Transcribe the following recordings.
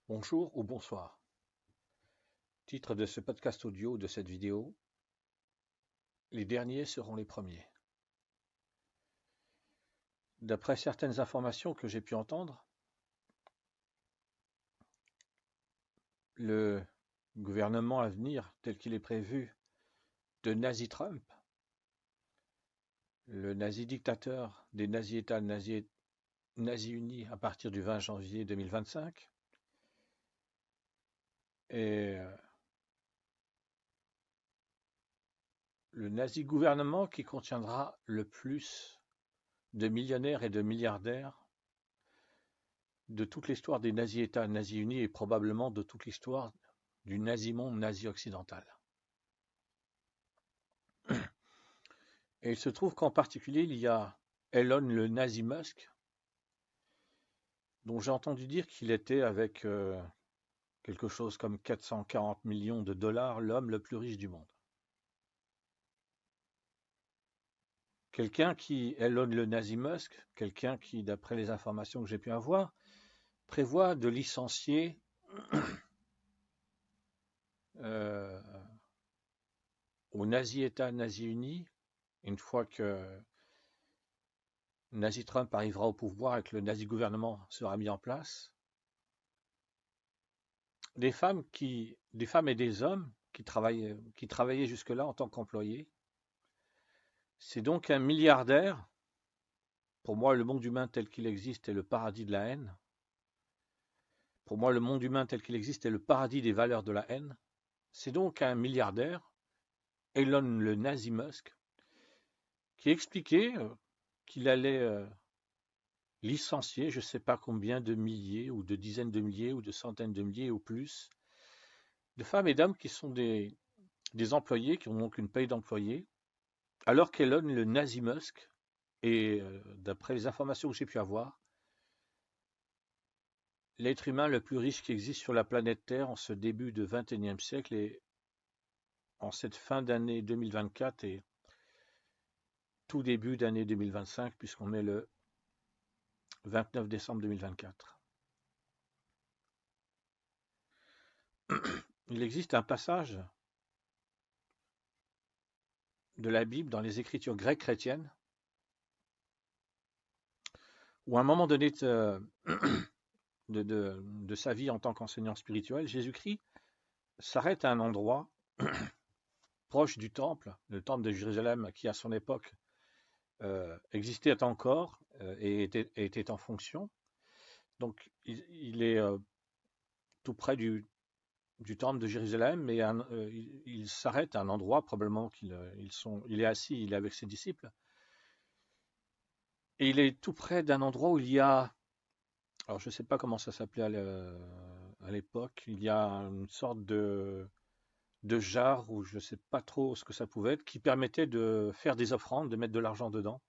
Bonjour ou bonsoir. Titre de ce podcast audio de cette vidéo: Les derniers seront les premiers. D'après certaines informations que j'ai pu entendre, le gouvernement à venir tel qu'il est prévu de Nazi Trump, le nazi dictateur des nazi-États nazi-unis à partir du 20 janvier 2025, est le nazi gouvernement qui contiendra le plus de millionnaires et de milliardaires de toute l'histoire des nazi-États nazi-unis et probablement de toute l'histoire du nazi-monde nazi-occidental. Et il se trouve qu'en particulier, il y a Elon le nazi Musk, dont j'ai entendu dire qu'il était avec quelque chose comme 440 millions de dollars l'homme le plus riche du monde. Elon le nazi Musk, quelqu'un qui, d'après les informations que j'ai pu avoir, prévoit de licencier euh, aux nazi-États nazi-unis, une fois que Nazi Trump arrivera au pouvoir et que le nazi gouvernement sera mis en place, des femmes et des hommes qui travaillaient jusque-là en tant qu'employés. C'est donc un milliardaire. Pour moi, le monde humain tel qu'il existe est le paradis de la haine. Pour moi, le monde humain tel qu'il existe est le paradis des valeurs de la haine. C'est donc un milliardaire, Elon le nazi Musk, qui expliquait qu'il allait licencier je ne sais pas combien de milliers ou de dizaines de milliers ou de centaines de milliers ou plus de femmes et d'hommes qui sont des employés, qui ont donc une paye d'employés, alors qu'Elon le nazi Musk, et d'après les informations que j'ai pu avoir, l'être humain le plus riche qui existe sur la planète Terre en ce début de XXIe siècle et en cette fin d'année 2024 et tout début d'année 2025, puisqu'on est le 29 décembre 2024. Il existe un passage de la Bible dans les écritures grecques chrétiennes où à un moment donné de sa vie en tant qu'enseignant spirituel, Jésus-Christ s'arrête à un endroit proche du temple, le temple de Jérusalem qui à son époque existait encore et était en fonction. Donc il est tout près du temple de Jérusalem, mais il s'arrête à un endroit, probablement il est assis, il est avec ses disciples, et il est tout près d'un endroit où il y a, alors je ne sais pas comment ça s'appelait à l'époque, il y a une sorte de jarre, ou je ne sais pas trop ce que ça pouvait être, qui permettait de faire des offrandes, de mettre de l'argent dedans.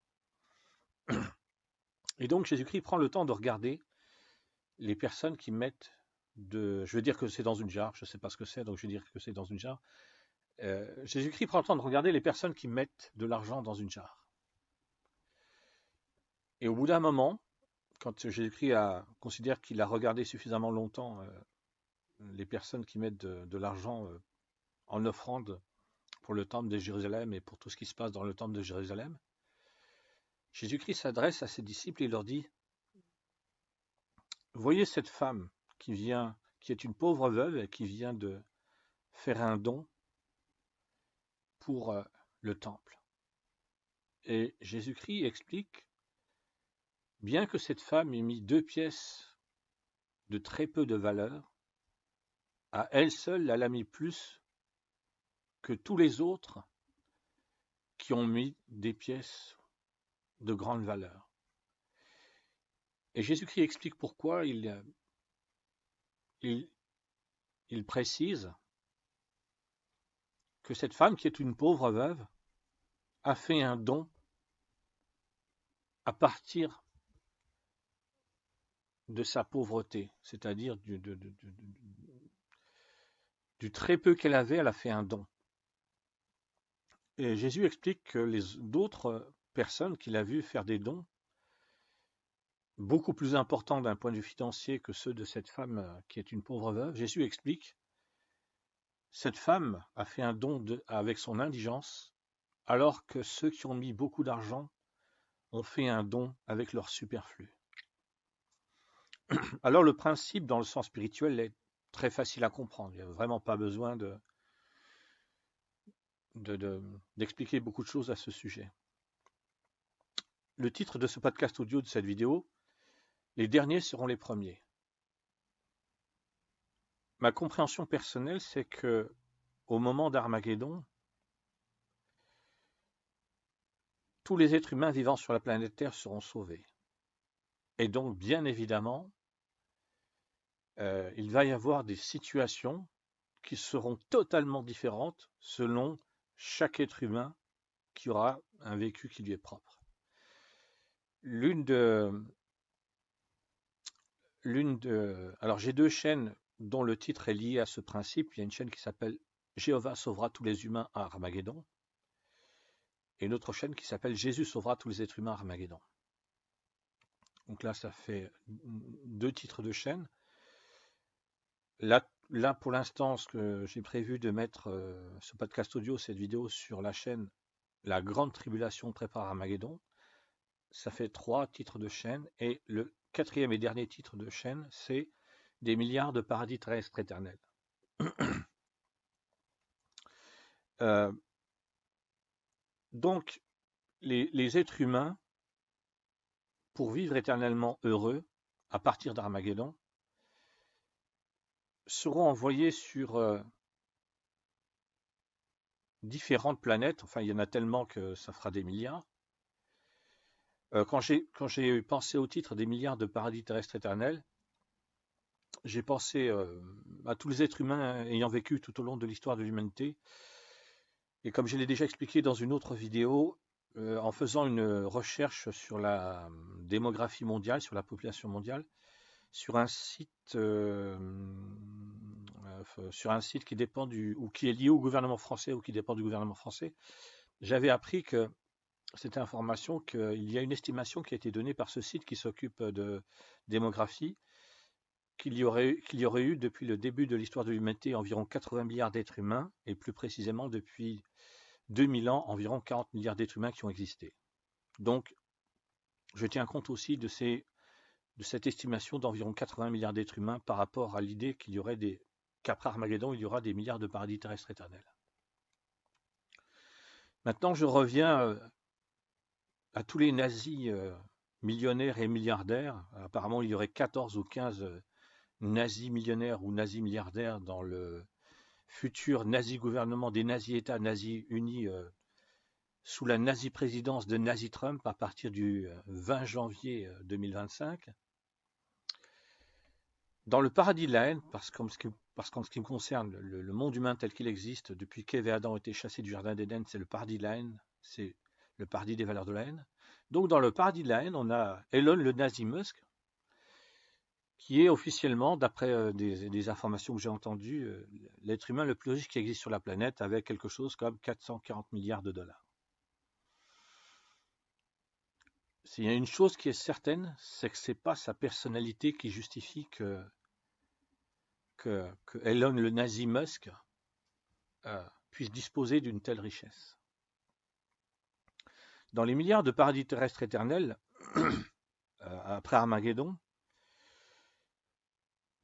Et donc Jésus-Christ prend le temps de regarder les personnes qui mettent je veux dire que c'est dans une jarre, je ne sais pas ce que c'est, donc je vais dire que c'est dans une jarre. Jésus-Christ prend le temps de regarder les personnes qui mettent de l'argent dans une jarre. Et au bout d'un moment, quand Jésus-Christ considère qu'il a regardé suffisamment longtemps les personnes qui mettent de l'argent en offrande pour le temple de Jérusalem et pour tout ce qui se passe dans le temple de Jérusalem, Jésus-Christ s'adresse à ses disciples et leur dit: voyez cette femme qui est une pauvre veuve et qui vient de faire un don pour le temple. Et Jésus-Christ explique: bien que cette femme ait mis 2 pièces de très peu de valeur, à elle seule, elle a mis plus que tous les autres qui ont mis des pièces de grande valeur. Et Jésus-Christ explique pourquoi il, il précise que cette femme, qui est une pauvre veuve, a fait un don à partir de sa pauvreté, c'est-à-dire du très peu qu'elle avait, elle a fait un don. Et Jésus explique que les d'autres personnes qu'il a vues faire des dons beaucoup plus importants d'un point de vue financier que ceux de cette femme qui est une pauvre veuve. Jésus explique, cette femme a fait un don avec son indigence, alors que ceux qui ont mis beaucoup d'argent ont fait un don avec leur superflu. Alors le principe dans le sens spirituel est très facile à comprendre. Il n'y a vraiment pas besoin d'expliquer beaucoup de choses à ce sujet. Le titre de ce podcast audio, de cette vidéo, les derniers seront les premiers. Ma compréhension personnelle, c'est que au moment d'Armageddon, tous les êtres humains vivant sur la planète Terre seront sauvés. Et donc, bien évidemment, il va y avoir des situations qui seront totalement différentes selon chaque être humain qui aura un vécu qui lui est propre. Alors j'ai deux chaînes dont le titre est lié à ce principe. Il y a une chaîne qui s'appelle Jéhovah sauvera tous les humains à Armageddon et une autre chaîne qui s'appelle Jésus sauvera tous les êtres humains à Armageddon. Donc là, ça fait deux titres de chaîne. Là pour l'instant, ce que j'ai prévu de mettre ce podcast audio, cette vidéo sur la chaîne La Grande Tribulation prépare Armageddon. Ça fait 3 titres de chaîne et le quatrième et dernier titre de chaîne, c'est des milliards de paradis terrestres éternels. Donc, les êtres humains, pour vivre éternellement heureux, à partir d'Armageddon, seront envoyés sur différentes planètes. Enfin, il y en a tellement que ça fera des milliards. Quand j'ai pensé au titre des milliards de paradis terrestres éternels, j'ai pensé à tous les êtres humains ayant vécu tout au long de l'histoire de l'humanité. Et comme je l'ai déjà expliqué dans une autre vidéo, en faisant une recherche sur la démographie mondiale, sur la population mondiale, sur un site qui dépend ou qui est lié au gouvernement français ou qui dépend du gouvernement français, j'avais appris que cette information qu'il y a une estimation qui a été donnée par ce site qui s'occupe de démographie, qu'il y aurait eu depuis le début de l'histoire de l'humanité environ 80 milliards d'êtres humains, et plus précisément depuis 2000 ans, environ 40 milliards d'êtres humains qui ont existé. Donc, je tiens compte aussi de cette estimation d'environ 80 milliards d'êtres humains par rapport à l'idée qu'après Armageddon, il y aura des milliards de paradis terrestres éternels. Maintenant, je reviens à tous les nazis millionnaires et milliardaires. Apparemment, il y aurait 14 ou 15 nazis millionnaires ou nazis milliardaires dans le futur nazi-gouvernement des nazis-États nazis unis sous la nazi-présidence de Nazi Trump à partir du 20 janvier 2025. Dans le paradis de la haine, parce qu'en ce qui me concerne, le monde humain tel qu'il existe, depuis qu'Ève et Adam ont été chassés du jardin d'Éden, c'est le paradis de la haine, c'est le paradis des valeurs de la haine. Donc dans le paradis de la haine, on a Elon le nazi Musk, qui est officiellement, d'après des informations que j'ai entendues, l'être humain le plus riche qui existe sur la planète, avec quelque chose comme 440 milliards de dollars. S'il y a une chose qui est certaine, c'est que c'est pas sa personnalité qui justifie que Elon le nazi Musk puisse disposer d'une telle richesse. Dans les milliards de paradis terrestres éternels, après Armageddon,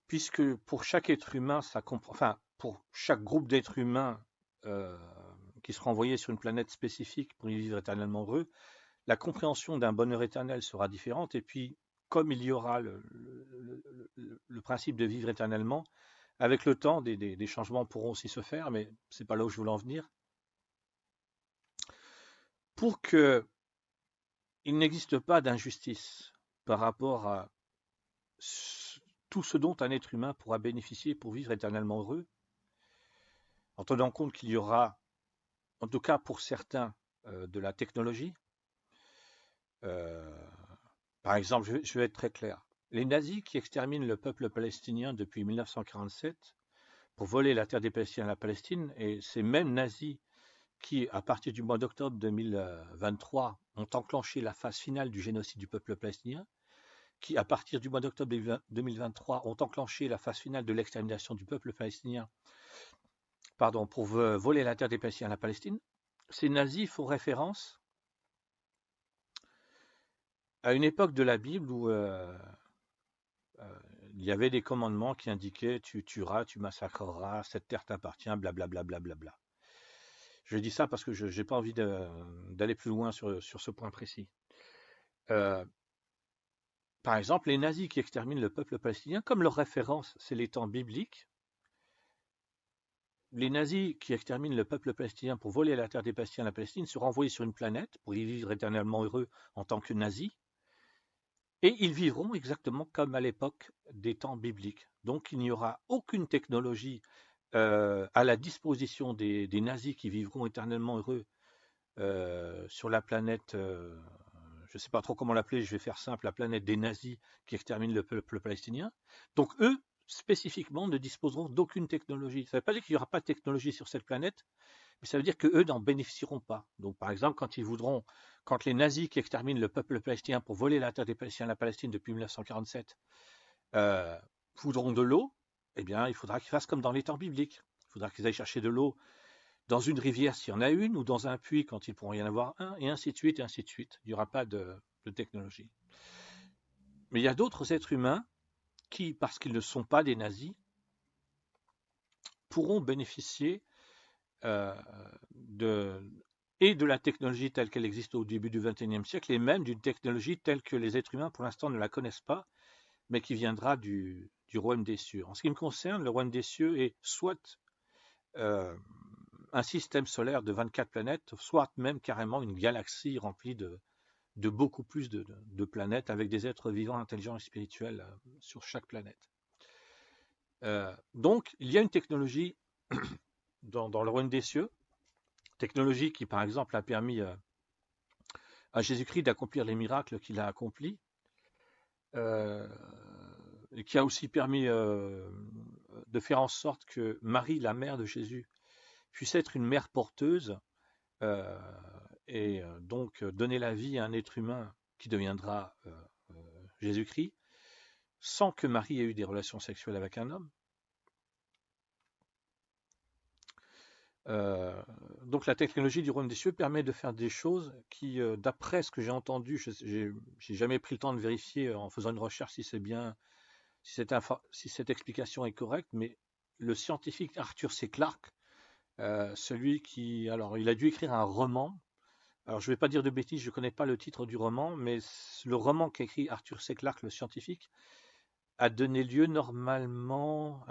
puisque pour chaque être humain, pour chaque groupe d'êtres humains qui sera envoyé sur une planète spécifique pour y vivre éternellement heureux, la compréhension d'un bonheur éternel sera différente. Et puis, comme il y aura le principe de vivre éternellement, avec le temps, des changements pourront aussi se faire, mais ce n'est pas là où je voulais en venir. Pour qu'il n'existe pas d'injustice par rapport à tout ce dont un être humain pourra bénéficier pour vivre éternellement heureux, en tenant compte qu'il y aura, en tout cas pour certains, de la technologie. Par exemple, je vais être très clair. Les nazis qui exterminent le peuple palestinien depuis 1947 pour voler la terre des Palestiniens à la Palestine, et ces mêmes nazis qui, à partir du mois d'octobre 2023, ont enclenché la phase finale du génocide du peuple palestinien, qui, à partir du mois d'octobre 2023, ont enclenché la phase finale de l'extermination du peuple palestinien, pour voler la terre des Palestiniens à la Palestine, ces nazis font référence à une époque de la Bible où il y avait des commandements qui indiquaient tu tueras, tu massacreras, cette terre t'appartient, blablabla. Bla. Je dis ça parce que je n'ai pas envie d'aller plus loin sur ce point précis. Euh, Par exemple, les nazis qui exterminent le peuple palestinien, comme leur référence, c'est les temps bibliques, les nazis qui exterminent le peuple palestinien pour voler la terre des Palestiniens à la Palestine seront envoyés sur une planète pour y vivre éternellement heureux en tant que nazis, et ils vivront exactement comme à l'époque des temps bibliques. Donc il n'y aura aucune technologie à la disposition des nazis qui vivront éternellement heureux sur la planète, je ne sais pas trop comment l'appeler, je vais faire simple, la planète des nazis qui exterminent le peuple palestinien. Donc eux, spécifiquement, ne disposeront d'aucune technologie. Ça ne veut pas dire qu'il n'y aura pas de technologie sur cette planète, mais ça veut dire qu'eux n'en bénéficieront pas. Donc par exemple, quand les nazis qui exterminent le peuple palestinien pour voler la terre des Palestiniens à la Palestine depuis 1947 voudront de l'eau, eh bien il faudra qu'ils fassent comme dans les temps bibliques. Il faudra qu'ils aillent chercher de l'eau dans une rivière s'il y en a une, ou dans un puits quand il pourront y en avoir un, et ainsi de suite, et ainsi de suite. Il n'y aura pas de technologie. Mais il y a d'autres êtres humains qui, parce qu'ils ne sont pas des nazis, pourront bénéficier de la technologie telle qu'elle existe au début du XXIe siècle, et même d'une technologie telle que les êtres humains, pour l'instant, ne la connaissent pas, mais qui viendra du royaume des cieux. En ce qui me concerne, le royaume des cieux est soit un système solaire de 24 planètes, soit même carrément une galaxie remplie de beaucoup plus de planètes avec des êtres vivants, intelligents et spirituels sur chaque planète. Donc, il y a une technologie dans le royaume des cieux, technologie qui, par exemple, a permis à Jésus-Christ d'accomplir les miracles qu'il a accomplis, et qui a aussi permis de faire en sorte que Marie, la mère de Jésus, puisse être une mère porteuse, et donc donner la vie à un être humain qui deviendra Jésus-Christ, sans que Marie ait eu des relations sexuelles avec un homme. Donc la technologie du royaume des cieux permet de faire des choses qui, d'après ce que j'ai entendu, j'ai jamais pris le temps de vérifier en faisant une recherche si c'est bien, si cette explication est correcte, mais le scientifique Arthur C. Clarke, celui qui, alors il a dû écrire un roman. Alors je ne vais pas dire de bêtises, je ne connais pas le titre du roman, mais le roman qu'écrit Arthur C. Clarke, le scientifique, a donné lieu normalement,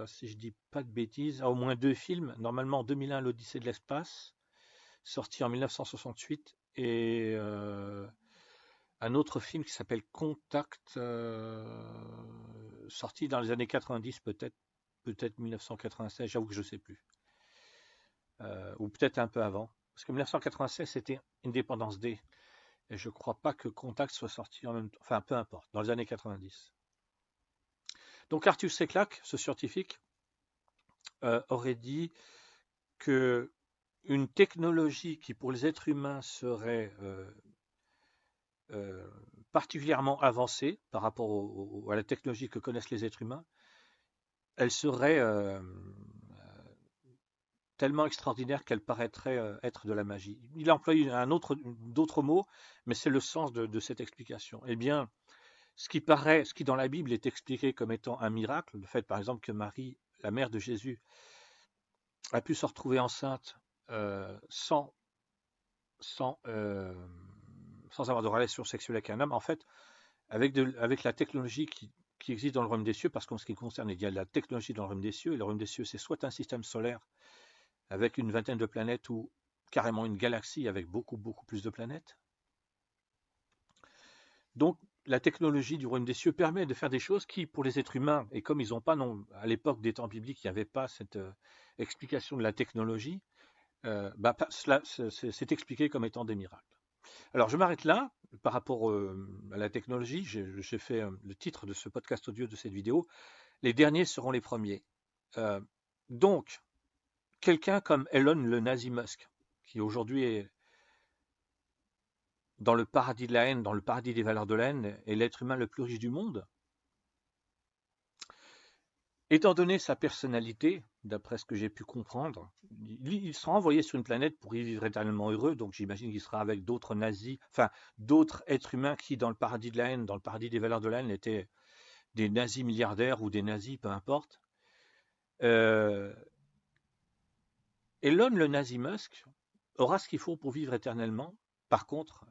si je ne dis pas de bêtises, à au moins 2 films. Normalement en 2001, l'Odyssée de l'espace, sorti en 1968, et un autre film qui s'appelle Contact, sorti dans les années 90 peut-être 1996, j'avoue que je ne sais plus. Ou peut-être un peu avant. Parce que 1996, c'était Independence Day. Et je ne crois pas que Contact soit sorti en même temps. Enfin, peu importe, dans les années 90. Donc Arthur C. Clarke, ce scientifique, aurait dit que une technologie qui pour les êtres humains serait particulièrement avancée par rapport à la technologie que connaissent les êtres humains, elle serait tellement extraordinaire qu'elle paraîtrait être de la magie. Il a employé d'autres mots, mais c'est le sens de cette explication. Eh bien, ce qui dans la Bible est expliqué comme étant un miracle, le fait par exemple que Marie, la mère de Jésus, a pu se retrouver enceinte sans avoir de relation sexuelle avec un homme, en fait, avec la technologie qui existe dans le royaume des cieux, parce qu'en ce qui concerne, il y a la technologie dans le royaume des cieux, et le royaume des cieux, c'est soit un système solaire avec une vingtaine de planètes, ou carrément une galaxie avec beaucoup, beaucoup plus de planètes. Donc, la technologie du royaume des cieux permet de faire des choses qui, pour les êtres humains, et comme ils n'ont pas, non, à l'époque des temps bibliques, il n'y avait pas cette explication de la technologie, c'est expliqué comme étant des miracles. Alors, je m'arrête là. Par rapport à la technologie, j'ai fait le titre de ce podcast audio, de cette vidéo. Les derniers seront les premiers. Donc, quelqu'un comme Elon le Nazi Musk, qui aujourd'hui est dans le paradis de la haine, dans le paradis des valeurs de la haine, est l'être humain le plus riche du monde. Étant donné sa personnalité, d'après ce que j'ai pu comprendre, il sera envoyé sur une planète pour y vivre éternellement heureux, donc j'imagine qu'il sera avec d'autres nazis, enfin d'autres êtres humains qui, dans le paradis de la haine, dans le paradis des valeurs de la haine, étaient des nazis milliardaires ou des nazis, peu importe. Euh, Elon, le nazi Musk, aura ce qu'il faut pour vivre éternellement. Par contre,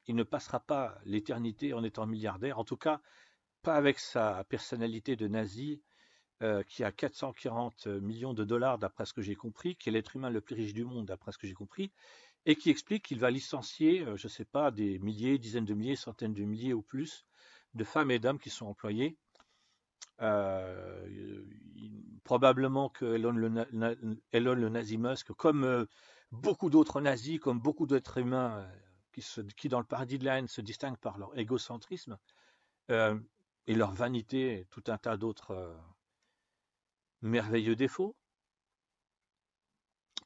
il ne passera pas l'éternité en étant milliardaire, en tout cas pas avec sa personnalité de nazi qui a 440 millions de dollars d'après ce que j'ai compris, qui est l'être humain le plus riche du monde d'après ce que j'ai compris, et qui explique qu'il va licencier, je ne sais pas, des milliers, dizaines de milliers, centaines de milliers ou plus de femmes et d'hommes qui sont employés. Probablement que Elon le nazi Musk, comme beaucoup d'autres nazis, comme beaucoup d'êtres humains qui, dans le paradis de la haine, se distinguent par leur égocentrisme euh, et leur vanité et tout un tas d'autres merveilleux défauts.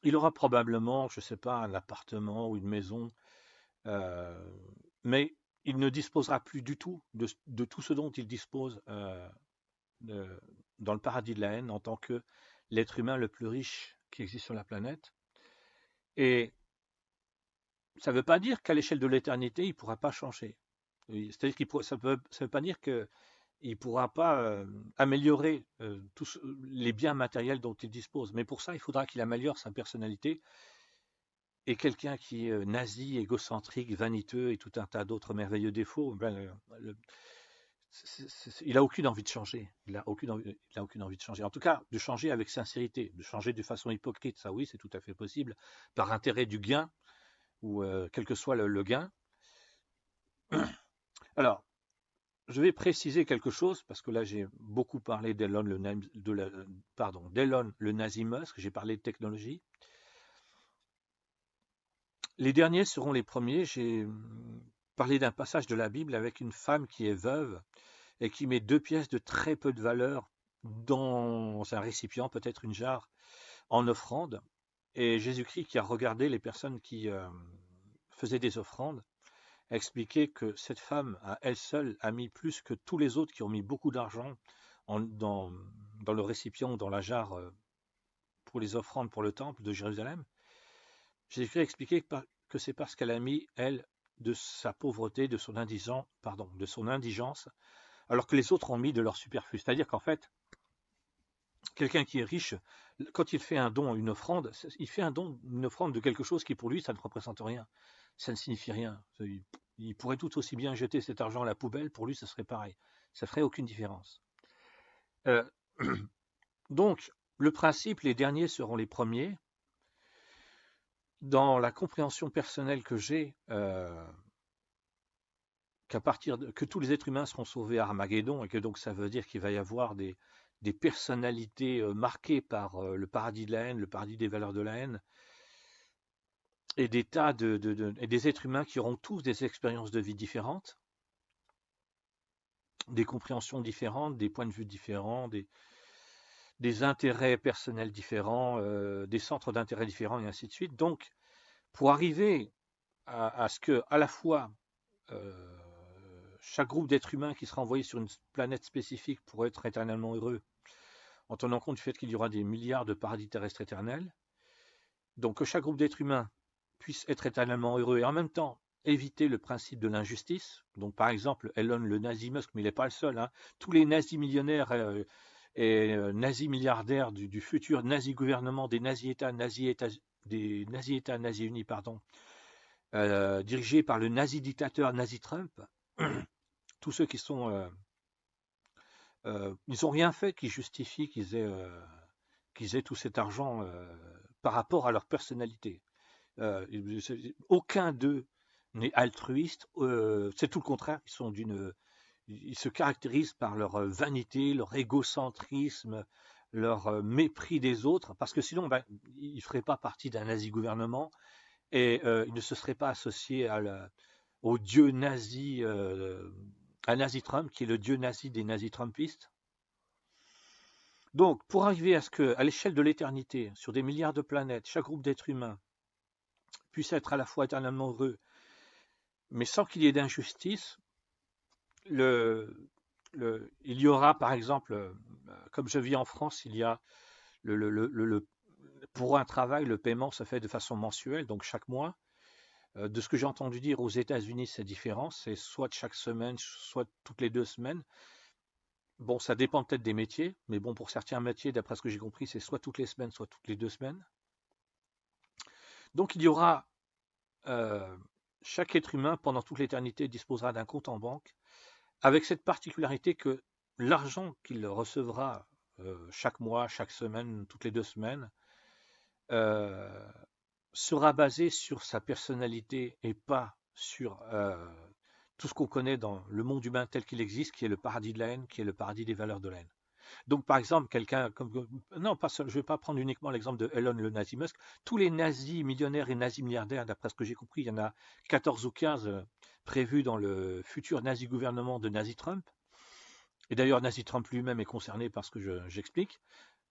Il aura probablement, je ne sais pas, un appartement ou une maison, euh, mais il ne disposera plus du tout de tout ce dont il dispose dans le paradis de la haine en tant que l'être humain le plus riche qui existe sur la planète. Et ça ne veut pas dire qu'à l'échelle de l'éternité, il ne pourra pas changer. C'est-à-dire ça ne veut pas dire qu'il ne pourra pas améliorer tous les biens matériels dont il dispose. Mais pour ça, il faudra qu'il améliore sa personnalité. Et quelqu'un qui est nazi, égocentrique, vaniteux et tout un tas d'autres merveilleux défauts, il n'a aucune envie de changer. Il n'a aucune envie de changer. En tout cas, de changer avec sincérité, de changer de façon hypocrite, ça oui, c'est tout à fait possible, par intérêt du gain, ou quel que soit le gain. Alors, je vais préciser quelque chose, parce que là j'ai beaucoup parlé d'Elon le nazi Musk, j'ai parlé de technologie. Les derniers seront les premiers. J'ai parlé d'un passage de la Bible avec une femme qui est veuve et qui met 2 pièces de très peu de valeur dans un récipient, peut-être une jarre, en offrande. Et Jésus-Christ, qui a regardé les personnes qui faisaient des offrandes, a expliqué que cette femme, à elle seule, a mis plus que tous les autres qui ont mis beaucoup d'argent dans le récipient ou dans la jarre pour les offrandes pour le temple de Jérusalem. Jésus-Christ a expliqué que c'est parce qu'elle a mis, elle, de sa pauvreté, de son indigence, alors que les autres ont mis de leur superflu. C'est-à-dire qu'en fait, quelqu'un qui est riche, quand il fait un don, une offrande, il fait un don, une offrande de quelque chose qui pour lui, ça ne représente rien. Ça ne signifie rien. Il pourrait tout aussi bien jeter cet argent à la poubelle, pour lui, ça serait pareil. Ça ne ferait aucune différence. Donc, le principe, les derniers seront les premiers. Dans la compréhension personnelle que j'ai, que tous les êtres humains seront sauvés à Armageddon, et que donc ça veut dire qu'il va y avoir des personnalités marquées par le paradis de la haine, le paradis des valeurs de la haine, et des tas et des êtres humains qui auront tous des expériences de vie différentes, des compréhensions différentes, des points de vue différents, des intérêts personnels différents, des centres d'intérêt différents, et ainsi de suite. Donc, pour arriver à ce que, à la fois, chaque groupe d'êtres humains qui sera envoyé sur une planète spécifique pour être éternellement heureux, en tenant compte du fait qu'il y aura des milliards de paradis terrestres éternels, donc que chaque groupe d'êtres humains puisse être éternellement heureux et en même temps éviter le principe de l'injustice. Donc par exemple, Elon le nazi Musk, mais il n'est pas le seul, hein. Tous les nazis millionnaires et nazis milliardaires du futur nazi gouvernement des nazis-États, des nazis-États, nazis-unis, pardon, dirigés par le nazi-dictateur nazi Trump, tous ceux qui sont... ils n'ont rien fait qui justifie qu'ils aient tout cet argent par rapport à leur personnalité. Aucun d'eux n'est altruiste, c'est tout le contraire, ils se caractérisent par leur vanité, leur égocentrisme, leur mépris des autres, parce que sinon ils ne feraient pas partie d'un nazi-gouvernement et ils ne se seraient pas associés au dieu nazi, à Nazi Trump, qui est le dieu nazi des nazis-trumpistes. Donc, pour arriver à ce que, à l'échelle de l'éternité, sur des milliards de planètes, chaque groupe d'êtres humains puisse être à la fois éternellement heureux Mais sans qu'il y ait d'injustice, le, il y aura, par exemple, comme je vis en France, il y a le- pour un travail, le paiement se fait de façon mensuelle, donc chaque mois. De ce que j'ai entendu dire aux États-Unis, c'est différent, c'est soit chaque semaine, soit toutes les 2 semaines. Bon, ça dépend peut-être des métiers, mais bon, pour certains métiers, d'après ce que j'ai compris, c'est soit toutes les semaines, soit toutes les 2 semaines. Donc il y aura, euh, chaque être humain, pendant toute l'éternité, disposera d'un compte en banque, avec cette particularité que l'argent qu'il recevra chaque mois, chaque semaine, toutes les 2 semaines, euh, sera basé sur sa personnalité et pas sur tout ce qu'on connaît dans le monde humain tel qu'il existe, qui est le paradis de la haine, qui est le paradis des valeurs de la haine. Donc, par exemple, quelqu'un comme. Non, pas seul, je ne vais pas prendre uniquement l'exemple de Elon le nazi Musk. Tous les nazis millionnaires et nazis milliardaires, d'après ce que j'ai compris, il y en a 14 ou 15 prévus dans le futur nazi gouvernement de Nazi Trump. Et d'ailleurs, Nazi Trump lui-même est concerné par ce que j'explique.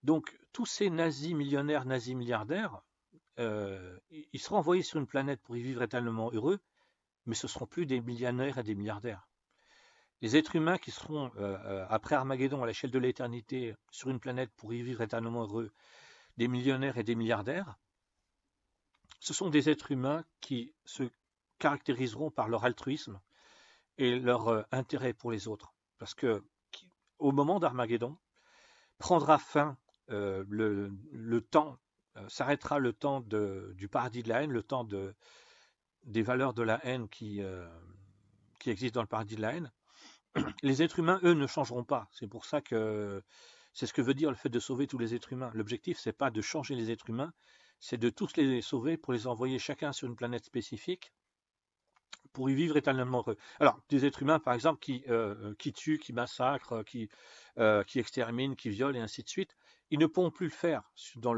Donc, tous ces nazis millionnaires, nazis milliardaires, ils seront envoyés sur une planète pour y vivre éternellement heureux, mais ce ne seront plus des millionnaires et des milliardaires. Les êtres humains qui seront, après Armageddon, à l'échelle de l'éternité, sur une planète pour y vivre éternellement heureux, des millionnaires et des milliardaires, ce sont des êtres humains qui se caractériseront par leur altruisme et leur intérêt pour les autres. Parce que au moment d'Armageddon, prendra fin le temps, s'arrêtera le temps du paradis de la haine, le temps des valeurs de la haine qui existent dans le paradis de la haine. Les êtres humains, eux, ne changeront pas. C'est pour ça que c'est ce que veut dire le fait de sauver tous les êtres humains. L'objectif, c'est pas de changer les êtres humains, c'est de tous les sauver pour les envoyer chacun sur une planète spécifique pour y vivre éternellement heureux. Alors, des êtres humains, par exemple, qui tuent, qui massacrent, qui exterminent, qui violent, et ainsi de suite, ils ne pourront plus le faire sur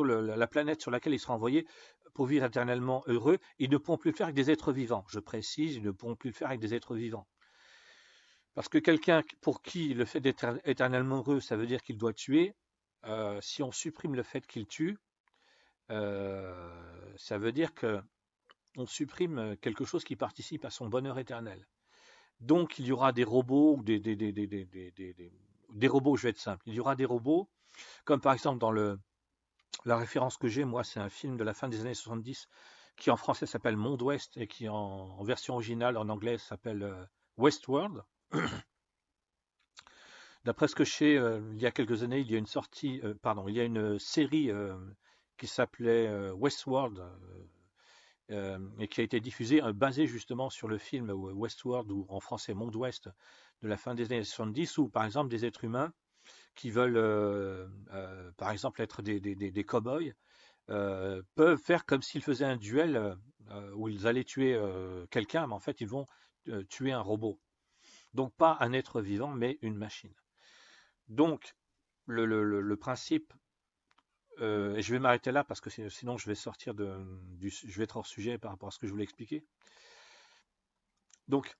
la planète sur laquelle ils seront envoyés pour vivre éternellement heureux. Ils ne pourront plus le faire avec des êtres vivants. Je précise, ils ne pourront plus le faire avec des êtres vivants. Parce que quelqu'un pour qui le fait d'être éternellement heureux, ça veut dire qu'il doit tuer, si on supprime le fait qu'il tue, ça veut dire que on supprime quelque chose qui participe à son bonheur éternel. Donc il y aura des robots ou des robots, je vais être simple. Il y aura des robots, comme par exemple dans la référence que j'ai, moi, c'est un film de la fin des années 70 qui en français s'appelle Monde Ouest et qui en version originale en anglais s'appelle Westworld. D'après ce que je sais, il y a quelques années, il y a une sortie, pardon, il y a une série qui s'appelait Westworld et qui a été diffusée, basée justement sur le film Westworld, ou en français Monde Ouest, de la fin des années 70, où par exemple des êtres humains qui veulent, par exemple, être des cow-boys, peuvent faire comme s'ils faisaient un duel où ils allaient tuer quelqu'un, mais en fait ils vont tuer un robot. Donc pas un être vivant, mais une machine. Donc le principe, et je vais m'arrêter là parce que sinon je vais sortir je vais être hors sujet par rapport à ce que je voulais expliquer. Donc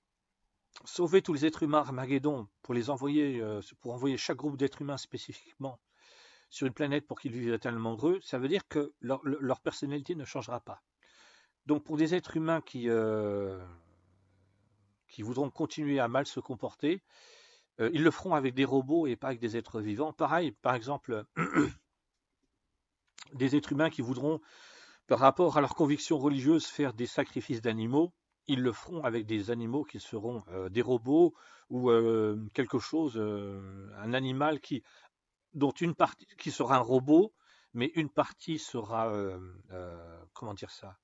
sauver tous les êtres humains Armageddon pour les envoyer, pour envoyer chaque groupe d'êtres humains spécifiquement sur une planète pour qu'ils vivent éternellement heureux, ça veut dire que leur personnalité ne changera pas. Donc pour des êtres humains qui voudront continuer à mal se comporter, ils le feront avec des robots et pas avec des êtres vivants. Pareil, par exemple, des êtres humains qui voudront, par rapport à leurs convictions religieuses, faire des sacrifices d'animaux, ils le feront avec des animaux qui seront des robots ou quelque chose, un animal dont une partie qui sera un robot, mais une partie sera, comment dire ça,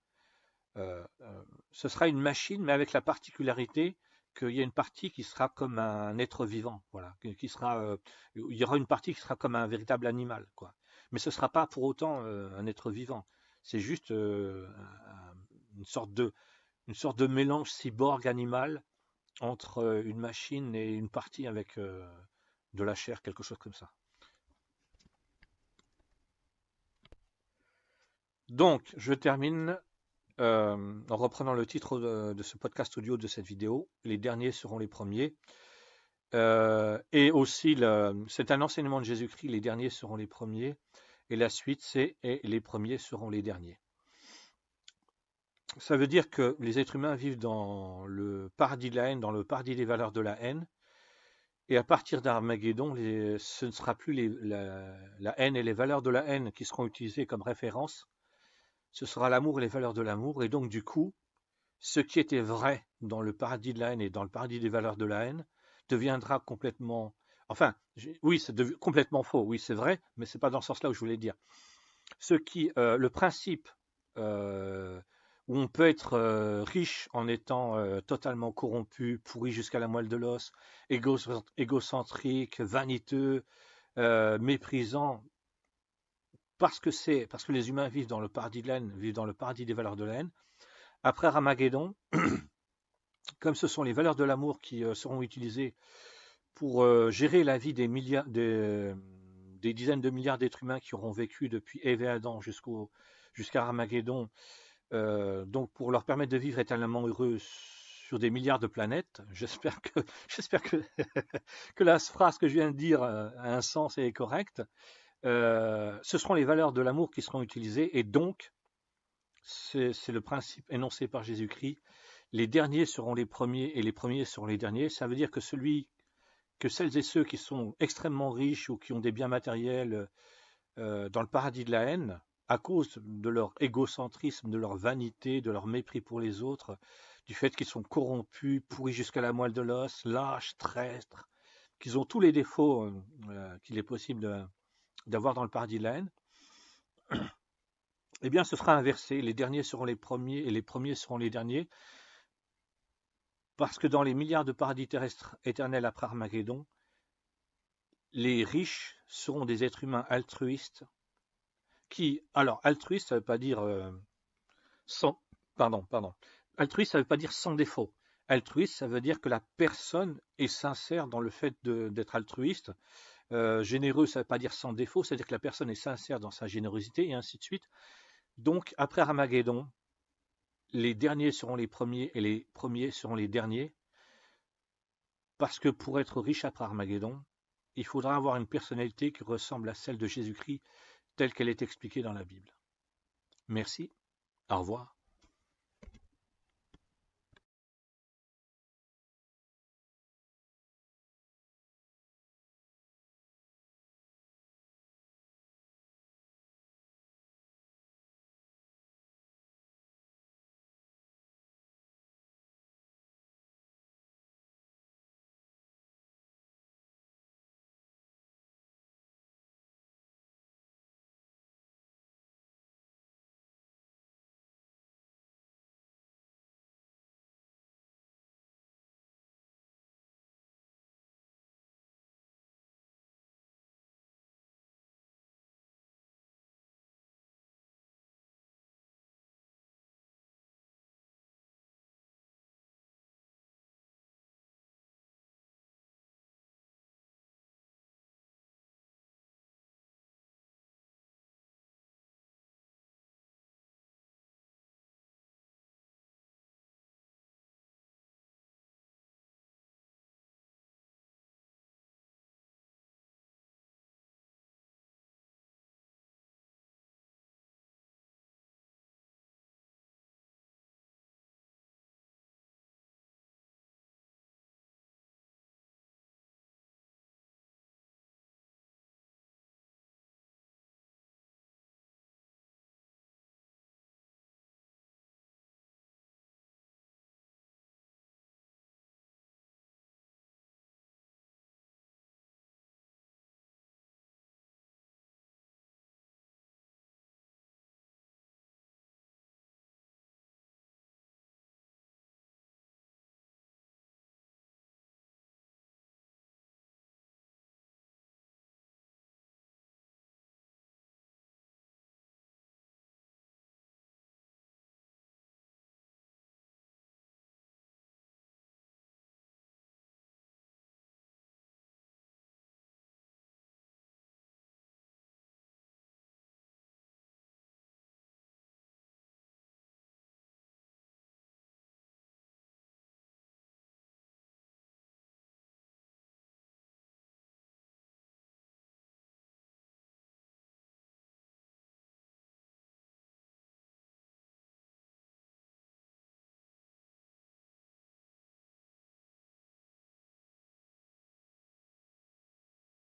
ce sera une machine, mais avec la particularité qu'il y a une partie qui sera comme un être vivant, voilà, qui sera, il y aura une partie qui sera comme un véritable animal, quoi. Mais ce ne sera pas pour autant un être vivant. C'est juste une une sorte de mélange cyborg-animal entre une machine et une partie avec de la chair, quelque chose comme ça. Donc, je termine en reprenant le titre de ce podcast audio de cette vidéo. Les derniers seront les premiers. Et aussi, c'est un enseignement de Jésus-Christ, les derniers seront les premiers. Et la suite, c'est et les premiers seront les derniers. Ça veut dire que les êtres humains vivent dans le paradis de la haine, dans le paradis des valeurs de la haine, et à partir d'Armageddon, ce ne sera plus la haine et les valeurs de la haine qui seront utilisées comme référence, ce sera l'amour et les valeurs de l'amour, et donc du coup, ce qui était vrai dans le paradis de la haine et dans le paradis des valeurs de la haine deviendra complètement, enfin, oui, c'est complètement faux, oui, c'est vrai, mais c'est pas dans ce sens-là où je voulais dire. Le principe euh, où on peut être riche en étant totalement corrompu, pourri jusqu'à la moelle de l'os, égocentrique, vaniteux, méprisant, parce que les humains vivent dans le paradis de la haine, vivent dans le paradis des valeurs de la haine. Après Armageddon, comme ce sont les valeurs de l'amour qui seront utilisées pour gérer la vie des dizaines de milliards d'êtres humains qui auront vécu depuis Ève et Adam jusqu'à Armageddon, donc pour leur permettre de vivre éternellement heureux sur des milliards de planètes. J'espère que la phrase que je viens de dire a un sens et est correcte. Ce seront les valeurs de l'amour qui seront utilisées, et donc c'est le principe énoncé par Jésus-Christ. Les derniers seront les premiers et les premiers seront les derniers. Ça veut dire que celles et ceux qui sont extrêmement riches ou qui ont des biens matériels dans le paradis de la haine, à cause de leur égocentrisme, de leur vanité, de leur mépris pour les autres, du fait qu'ils sont corrompus, pourris jusqu'à la moelle de l'os, lâches, traîtres, qu'ils ont tous les défauts qu'il est possible d'avoir dans le paradis de la haine, eh bien ce sera inversé. Les derniers seront les premiers et les premiers seront les derniers, parce que dans les milliards de paradis terrestres éternels après Armageddon, les riches seront des êtres humains altruistes alors altruiste, ça veut pas dire sans, pardon, altruiste, ça veut pas dire sans défaut. Altruiste, ça veut dire que la personne est sincère dans le fait d'être altruiste. Généreux, ça veut pas dire sans défaut, c'est-à-dire que la personne est sincère dans sa générosité et ainsi de suite. Donc, après Armageddon, les derniers seront les premiers et les premiers seront les derniers, parce que pour être riche après Armageddon, il faudra avoir une personnalité qui ressemble à celle de Jésus-Christ telle qu'elle est expliquée dans la Bible. Merci, au revoir.